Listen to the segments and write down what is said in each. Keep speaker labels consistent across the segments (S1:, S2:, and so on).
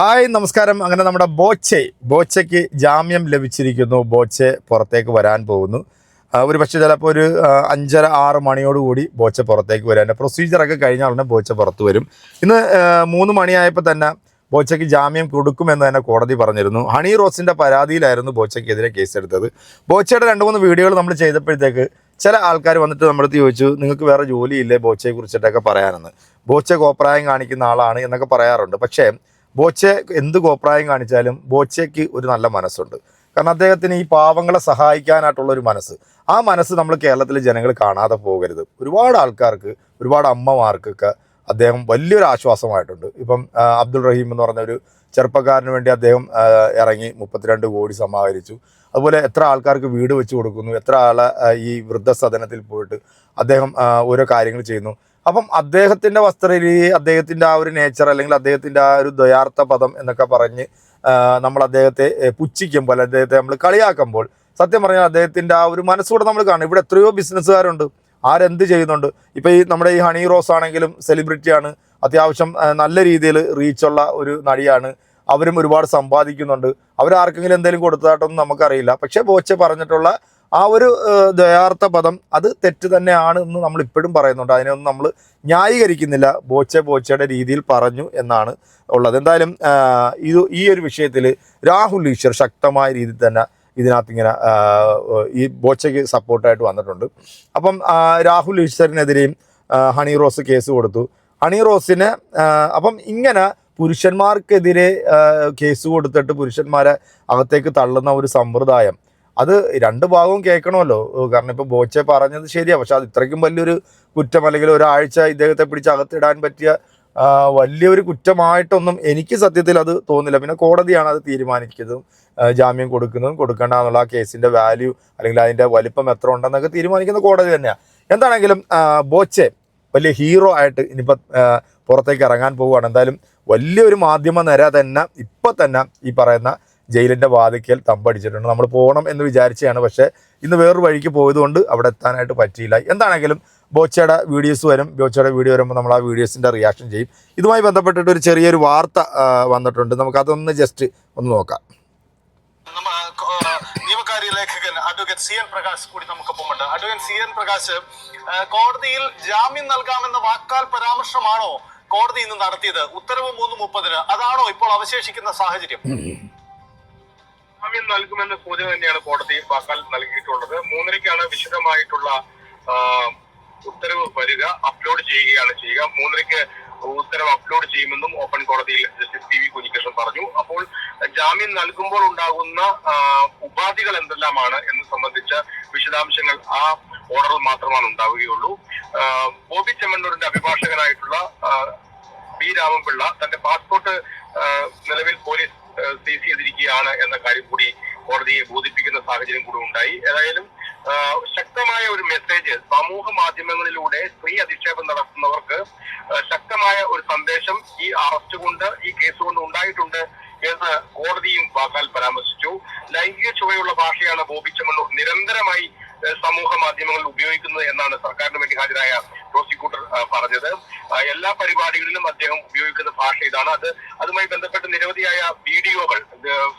S1: Hi നമസ്കാരം. അങ്ങനെ നമ്മുടെ ബോച്ചയ്ക്ക് ജാമ്യം ലഭിച്ചിരിക്കുന്നു. ബോച്ചെ പുറത്തേക്ക് വരാൻ പോകുന്നു. ഒരു പക്ഷേ ചിലപ്പോൾ ഒരു 5:30-6 മണിയോടുകൂടി ബോച്ച പുറത്തേക്ക് വരാൻ പ്രൊസീജിയറൊക്കെ കഴിഞ്ഞാൽ ഉടനെ ബോച്ച പുറത്ത് വരും. ഇന്ന് 3 മണിയായപ്പോൾ തന്നെ ബോച്ചയ്ക്ക് ജാമ്യം കൊടുക്കുമെന്ന് തന്നെ കോടതി പറഞ്ഞിരുന്നു. ഹണി റോസിൻ്റെ പരാതിയിലായിരുന്നു ബോച്ചയ്ക്കെതിരെ കേസെടുത്തത്. ബോച്ചയുടെ 2-3 വീഡിയോകൾ നമ്മൾ ചെയ്തപ്പോഴത്തേക്ക് ചില ആൾക്കാർ വന്നിട്ട് നമ്മളടുത്ത് ചോദിച്ചു, നിങ്ങൾക്ക് വേറെ ജോലിയില്ലേ ബോച്ചയെ കുറിച്ചിട്ടൊക്കെ പറയാനെന്ന്. ബോച്ച കോപ്രായം കാണിക്കുന്ന ആളാണ് എന്നൊക്കെ പറയാറുണ്ട്. പക്ഷേ ബോച്ചെ എന്ത് കോപ്രായം കാണിച്ചാലും ബോച്ചയ്ക്ക് ഒരു നല്ല മനസ്സുണ്ട്. കാരണം അദ്ദേഹത്തിന് ഈ പാവങ്ങളെ സഹായിക്കാനായിട്ടുള്ളൊരു മനസ്സ്, ആ മനസ്സ് നമ്മൾ കേരളത്തിലെ ജനങ്ങൾ കാണാതെ പോകരുത്. ഒരുപാട് ആൾക്കാർക്ക്, ഒരുപാട് അമ്മമാർക്കൊക്കെ അദ്ദേഹം വലിയൊരു ആശ്വാസമായിട്ടുണ്ട്. ഇപ്പം അബ്ദുൾ റഹീം എന്ന് പറഞ്ഞ ഒരു ചെറുപ്പക്കാരന് വേണ്ടി അദ്ദേഹം ഇറങ്ങി 32 കോടി സമാഹരിച്ചു. അതുപോലെ എത്ര ആൾക്കാർക്ക് വീട് വെച്ച് കൊടുക്കുന്നു, എത്ര ആളെ ഈ വൃദ്ധസദനത്തിൽ പോയിട്ട് അദ്ദേഹം ഓരോ കാര്യങ്ങൾ ചെയ്യുന്നു. അപ്പം അദ്ദേഹത്തിൻ്റെ വസ്ത്രരീതി, അദ്ദേഹത്തിൻ്റെ ആ ഒരു നേച്ചർ, അല്ലെങ്കിൽ അദ്ദേഹത്തിൻ്റെ ആ ഒരു ദ്വയാർത്ഥ പദം എന്നൊക്കെ പറഞ്ഞ് നമ്മൾ അദ്ദേഹത്തെ പുച്ഛിക്കുമ്പോൾ, അദ്ദേഹത്തെ നമ്മൾ കളിയാക്കുമ്പോൾ, സത്യം പറഞ്ഞാൽ അദ്ദേഹത്തിൻ്റെ ആ ഒരു മനസ്സുകൂടെ നമ്മൾ കാണും. ഇവിടെ എത്രയോ ബിസിനസ്സുകാരുണ്ട്, ആരെന്ത് ചെയ്യുന്നുണ്ട്. ഇപ്പോൾ ഈ നമ്മുടെ ഈ ഹണി റോസ് ആണെങ്കിലും സെലിബ്രിറ്റിയാണ്, അത്യാവശ്യം നല്ല രീതിയിൽ റീച്ചുള്ള ഒരു നടിയാണ്. അവരും ഒരുപാട് സമ്പാദിക്കുന്നുണ്ട്. അവരാർക്കെങ്കിലും എന്തെങ്കിലും കൊടുത്തതായിട്ടൊന്നും നമുക്കറിയില്ല. പക്ഷേ ബോച്ച പറഞ്ഞിട്ടുള്ള ആ ഒരു ദ്വയാർത്ഥ പദം അത് തെറ്റ് തന്നെയാണ് എന്ന് നമ്മൾ ഇപ്പോഴും പറയുന്നുണ്ട്. അതിനൊന്നും നമ്മൾ ന്യായീകരിക്കുന്നില്ല. ബോച്ചയുടെ രീതിയിൽ പറഞ്ഞു എന്നാണ് ഉള്ളത്. എന്തായാലും ഈ ഒരു വിഷയത്തിൽ രാഹുൽ ഈശ്വർ ശക്തമായ രീതിയിൽ തന്നെ ഇതിനകത്ത് ഇങ്ങനെ ഈ ബോച്ചയ്ക്ക് സപ്പോർട്ടായിട്ട് വന്നിട്ടുണ്ട്. അപ്പം രാഹുൽ ഈശ്വറിനെതിരെയും ഹണി റോസ് കേസ് കൊടുത്തു. ഹണി റോസിന് അപ്പം ഇങ്ങനെ പുരുഷന്മാർക്കെതിരെ കേസ് കൊടുത്തിട്ട് പുരുഷന്മാരെ അകത്തേക്ക് തള്ളുന്ന ഒരു സമ്പ്രദായം, അത് രണ്ട് ഭാഗവും കേൾക്കണമല്ലോ. കാരണം ഇപ്പോൾ ബോച്ച പറഞ്ഞത് ശരിയാണ്, പക്ഷെ അത് ഇത്രയ്ക്കും വലിയൊരു കുറ്റം, അല്ലെങ്കിൽ ഒരാഴ്ച ഇദ്ദേഹത്തെ പിടിച്ച് അകത്തിടാൻ പറ്റിയ വലിയൊരു കുറ്റമായിട്ടൊന്നും എനിക്ക് സത്യത്തിൽ അത് തോന്നില്ല. പിന്നെ കോടതിയാണ് അത് തീരുമാനിക്കുന്നതും ജാമ്യം കൊടുക്കുന്നതും കൊടുക്കേണ്ട എന്നുള്ള ആ കേസിൻ്റെ വാല്യൂ, അല്ലെങ്കിൽ അതിൻ്റെ വലിപ്പം എത്ര ഉണ്ടെന്നൊക്കെ തീരുമാനിക്കുന്ന കോടതി തന്നെയാണ്. എന്താണെങ്കിലും ബോച്ചെ വലിയ ഹീറോ ആയിട്ട് ഇനിയിപ്പോൾ പുറത്തേക്ക് ഇറങ്ങാൻ പോവുകയാണ്. എന്തായാലും വലിയൊരു മാധ്യമ നിര തന്നെ ഇപ്പം തന്നെ ഈ പറയുന്ന ജയിലിൻ്റെ വാതിക്കൽ തമ്പടിച്ചിട്ടുണ്ട്. നമ്മൾ പോകണം എന്ന് വിചാരിച്ചതാണ്, പക്ഷേ ഇന്ന് വേറൊരു വഴിക്ക് പോയതുകൊണ്ട് അവിടെ എത്താനായിട്ട് പറ്റിയില്ല. എന്താണെങ്കിലും ബോച്ചയുടെ വീഡിയോസ് വരും. ബോച്ചയുടെ വീഡിയോ വരുമ്പോൾ നമ്മൾ ആ വീഡിയോസിൻ്റെ റിയാക്ഷൻ ചെയ്യും. ഇതുമായി ബന്ധപ്പെട്ടിട്ട് ഒരു ചെറിയൊരു വാർത്ത വന്നിട്ടുണ്ട്. നമുക്കതൊന്ന് ജസ്റ്റ് ഒന്ന് നോക്കാം.
S2: നിയമകാര്യ ലേഖകൻ അഡ്വക്കേറ്റ് സി എൻ പ്രകാശ് കൂടി നമുക്കൊപ്പമുണ്ട്. അഡ്വക്കേറ്റ് സി എൻ പ്രകാശ്, കോടതിയിൽ ജാമ്യം നൽകാമെന്ന വാക്കാൽ പരാമർശമാണോ കോടതി ഇന്ന് നടത്തിയത്? ഉത്തരവ് 3:30 അതാണോ ഇപ്പോൾ അവശേഷിക്കുന്ന സാഹചര്യം?
S3: ജാമ്യം നൽകുമെന്ന സൂചന തന്നെയാണ് കോടതി വാക്കാൽ നൽകിയിട്ടുള്ളത്. 3:30 വിശദമായിട്ടുള്ള ഉത്തരവ് വരിക, അപ്ലോഡ് ചെയ്യുകയാണ് ചെയ്യുക. 3:30 ഉത്തരവ് അപ്ലോഡ് ചെയ്യുമെന്നും ഓപ്പൺ കോടതിയിൽ ജസ്റ്റിസ് പി വി കുഞ്ഞികൃഷ്ണൻ പറഞ്ഞു. അപ്പോൾ ജാമ്യം നൽകുമ്പോൾ ഉണ്ടാകുന്ന ഉപാധികൾ എന്തെല്ലാമാണ് എന്ന് സംബന്ധിച്ച വിശദാംശങ്ങൾ ആ ഓർഡറിൽ മാത്രമാണ് ഉണ്ടാവുകയുള്ളൂ. ബോബി ചെമ്മണ്ണൂരിന്റെ അഭിഭാഷകനായിട്ടുള്ള പി രാമൻപിള്ള തന്റെ പാസ്പോർട്ട് നിലവിൽ പോലീസ് സീസ് ചെയ്തിരിക്കുകയാണ് എന്ന കാര്യം കൂടി കോടതിയെ ബോധിപ്പിക്കുന്ന സാഹചര്യം കൂടി ഉണ്ടായി. ഏതായാലും ശക്തമായ ഒരു മെസ്സേജ് സമൂഹ മാധ്യമങ്ങളിലൂടെ സ്ത്രീ അധിക്ഷേപം നടത്തുന്നവർക്ക് ശക്തമായ ഒരു സന്ദേശം ഈ അറസ്റ്റ് കൊണ്ട്, ഈ കേസ് കൊണ്ട് ഉണ്ടായിട്ടുണ്ട് എന്ന് കോടതിയും വാക്കാൽ പരാമർശിച്ചു. ലൈംഗിക ചുവയുള്ള ഭാഷയാണ് ബോബി ചെമ്മണ്ണൂർ നിരന്തരമായി സമൂഹ മാധ്യമങ്ങളിൽ ഉപയോഗിക്കുന്നത് എന്നാണ് സർക്കാരിന് വേണ്ടി ഹാജരായ പ്രോസിക്യൂട്ടർ പറഞ്ഞത്. എല്ലാ പരിപാടികളിലും അദ്ദേഹം ഉപയോഗിക്കുന്ന ഭാഷ ഇതാണ്. അതുമായി ബന്ധപ്പെട്ട് നിരവധിയായ വീഡിയോകൾ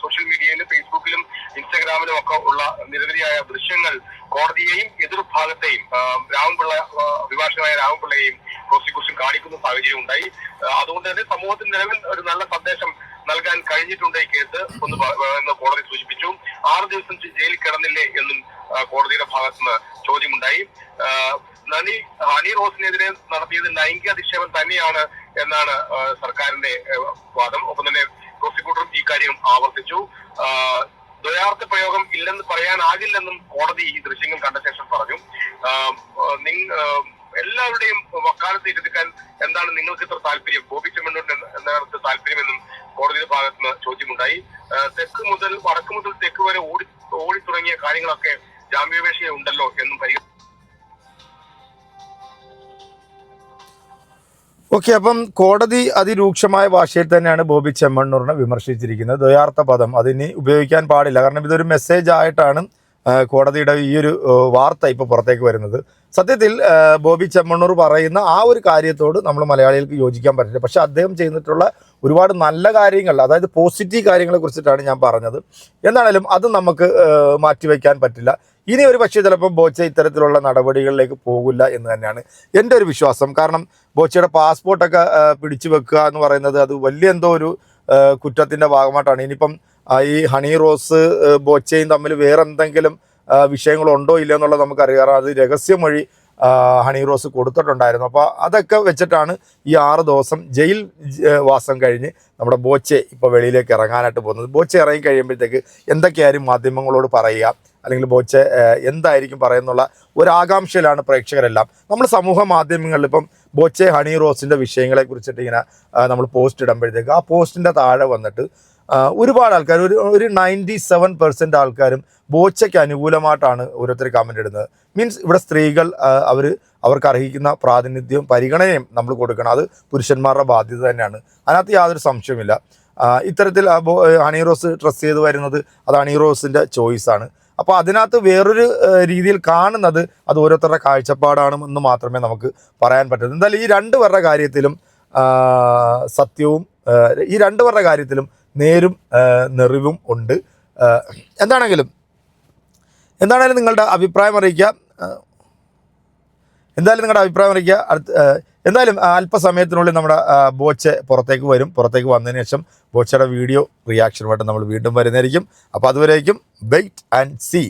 S3: സോഷ്യൽ മീഡിയയിലും ഫേസ്ബുക്കിലും ഇൻസ്റ്റഗ്രാമിലും ഒക്കെ ഉള്ള നിരവധിയായ ദൃശ്യങ്ങൾ കോടതിയെയും എതിർഭാഗത്തെയും രാമൻപിള്ള, അഭിഭാഷകനായ രാമൻപിള്ളയെയും പ്രോസിക്യൂഷൻ കാണിക്കുന്ന സാഹചര്യം ഉണ്ടായി. അതുകൊണ്ട് തന്നെ സമൂഹത്തിന് നിലവിൽ ഒരു നല്ല സന്ദേശം നൽകാൻ കഴിഞ്ഞിട്ടുണ്ട് ഈ കേസ് എന്ന് കോടതി സൂചിപ്പിച്ചു. 6 ദിവസം ജയിലിൽ കിടന്നില്ലേ എന്നും കോടതിയുടെ ഭാഗത്തുനിന്ന് ചോദ്യമുണ്ടായി. ഹണി റോസിനെതിരെ നടത്തിയത് ലൈംഗിക അധിക്ഷേപം തന്നെയാണ് എന്നാണ് സർക്കാരിന്റെ വാദം. ഒപ്പം തന്നെ പ്രോസിക്യൂട്ടറും ഈ കാര്യം ആവർത്തിച്ചു. ദ്വയാർത്ഥ പ്രയോഗം ഇല്ലെന്ന് പറയാനാകില്ലെന്നും കോടതി ഈ ദൃശ്യങ്ങൾ കണ്ട ശേഷം പറഞ്ഞു. എല്ലാവരുടെയും വക്കാലത്ത് ഇരുത്തിക്കാൻ എന്താണ് നിങ്ങൾക്ക് ഇത്ര താല്പര്യം, ബോബി ചെമ്മണ്ണൂരിന് എന്താണ് താല്പര്യമെന്നും കോടതിയുടെ ഭാഗത്തുനിന്ന് ചോദ്യമുണ്ടായി. തെക്ക് മുതൽ വടക്ക് മുതൽ തെക്ക് വരെ ഓടി തുടങ്ങിയ കാര്യങ്ങളൊക്കെ ജാമ്യാപേക്ഷ ഉണ്ടല്ലോ എന്നും
S1: ഓക്കെ, അപ്പം കോടതി അതിരൂക്ഷമായ ഭാഷയിൽ തന്നെയാണ് ബോബി ചെമ്മണ്ണൂരിനെ വിമർശിച്ചിരിക്കുന്നത്. ദ്വയാർത്ഥ പദം അതിനി ഉപയോഗിക്കാൻ പാടില്ല. കാരണം ഇതൊരു മെസ്സേജ് ആയിട്ടാണ് കോടതിയുടെ ഈ ഒരു വാർത്ത ഇപ്പോൾ പുറത്തേക്ക് വരുന്നത്. സത്യത്തിൽ ബോബി ചെമ്മണ്ണൂർ പറയുന്ന ആ ഒരു കാര്യത്തോട് നമ്മൾ മലയാളികൾക്ക് യോജിക്കാൻ പറ്റില്ല. പക്ഷേ അദ്ദേഹം ചെയ്തിട്ടുള്ള ഒരുപാട് നല്ല കാര്യങ്ങൾ, അതായത് പോസിറ്റീവ് കാര്യങ്ങളെ കുറിച്ചിട്ടാണ് ഞാൻ പറഞ്ഞത്. എന്താണേലും അത് നമുക്ക് മാറ്റിവെക്കാൻ പറ്റില്ല. ഇനി ഒരു പക്ഷേ ചിലപ്പോൾ ബോച്ചെ ഇത്തരത്തിലുള്ള നടപടികളിലേക്ക് പോകില്ല എന്ന് തന്നെയാണ് എൻ്റെ ഒരു വിശ്വാസം. കാരണം ബോച്ചയുടെ പാസ്പോർട്ടൊക്കെ പിടിച്ചു വെക്കുക എന്ന് പറയുന്നത് അത് വലിയ എന്തോ ഒരു കുറ്റത്തിൻ്റെ ഭാഗമായിട്ടാണ്. ഇനിയിപ്പം ഈ ഹണി റോസ് ബോച്ചയും തമ്മിൽ വേറെ എന്തെങ്കിലും വിഷയങ്ങളുണ്ടോ ഇല്ലയോ എന്നുള്ളത് നമുക്കറിയാം. അത് രഹസ്യമൊഴി ഹണി റോസ് കൊടുത്തിട്ടുണ്ടായിരുന്നു. അപ്പോൾ അതൊക്കെ വെച്ചിട്ടാണ് ഈ 6 ദിവസം ജയിൽ വാസം കഴിഞ്ഞ് നമ്മുടെ ബോച്ചെ ഇപ്പോൾ വെളിയിലേക്ക് ഇറങ്ങാനായിട്ട് പോകുന്നത്. ബോച്ചെ ഇറങ്ങി കഴിയുമ്പോഴത്തേക്ക് എന്തൊക്കെയായിരിക്കും മാധ്യമങ്ങളോട് പറയുക, അല്ലെങ്കിൽ ബോച്ചെ എന്തായിരിക്കും പറയുന്നുള്ള ഒരാകാംക്ഷയിലാണ് പ്രേക്ഷകരെല്ലാം. നമ്മൾ സമൂഹ മാധ്യമങ്ങളിൽ ഇപ്പം ബോച്ചെ ഹണി റോസിൻ്റെ വിഷയങ്ങളെ കുറിച്ചിട്ട് ഇങ്ങനെ നമ്മൾ പോസ്റ്റ് ഇടുമ്പോഴത്തേക്ക് ആ പോസ്റ്റിൻ്റെ താഴെ വന്നിട്ട് ഒരുപാട് ആൾക്കാർ, ഒരു 97% ആൾക്കാരും ബോച്ചയ്ക്ക് അനുകൂലമായിട്ടാണ് ഓരോരുത്തർ കമൻ്റ് ഇടുന്നത്. മീൻസ് ഇവിടെ സ്ത്രീകൾ അവർക്ക് അർഹിക്കുന്ന പ്രാതിനിധ്യവും പരിഗണനയും നമ്മൾ കൊടുക്കണം. അത് പുരുഷന്മാരുടെ ബാധ്യത തന്നെയാണ്, അതിനകത്ത് യാതൊരു സംശയമില്ല. ഇത്തരത്തിൽ ഹണി റോസ് ഡ്രസ് ചെയ്ത് വരുന്നത് അത് ഹണി റോസിൻ്റെ ചോയ്സാണ്. അപ്പോൾ അതിനകത്ത് വേറൊരു രീതിയിൽ കാണുന്നത് അത് ഓരോരുത്തരുടെ കാഴ്ചപ്പാടാണെന്ന് മാത്രമേ നമുക്ക് പറയാൻ പറ്റൂ. എന്തായാലും ഈ 2 പേരുടെ കാര്യത്തിലും സത്യവും, ഈ 2 പേരുടെ കാര്യത്തിലും നേരും നെറിവും ഉണ്ട്. എന്താണെങ്കിലും നിങ്ങളുടെ അഭിപ്രായം അറിയിക്കുക. എന്തായാലും അല്പസമയത്തിനുള്ളിൽ നമ്മുടെ ബോച്ചെ പുറത്തേക്ക് വരും. പുറത്തേക്ക് വന്നതിന് ശേഷം ബോച്ചയുടെ വീഡിയോ റിയാക്ഷനുമായിട്ട് നമ്മൾ വീണ്ടും വരുന്നതായിരിക്കും. അപ്പോൾ അതുവരേക്കും വെയിറ്റ് ആൻഡ് സീ.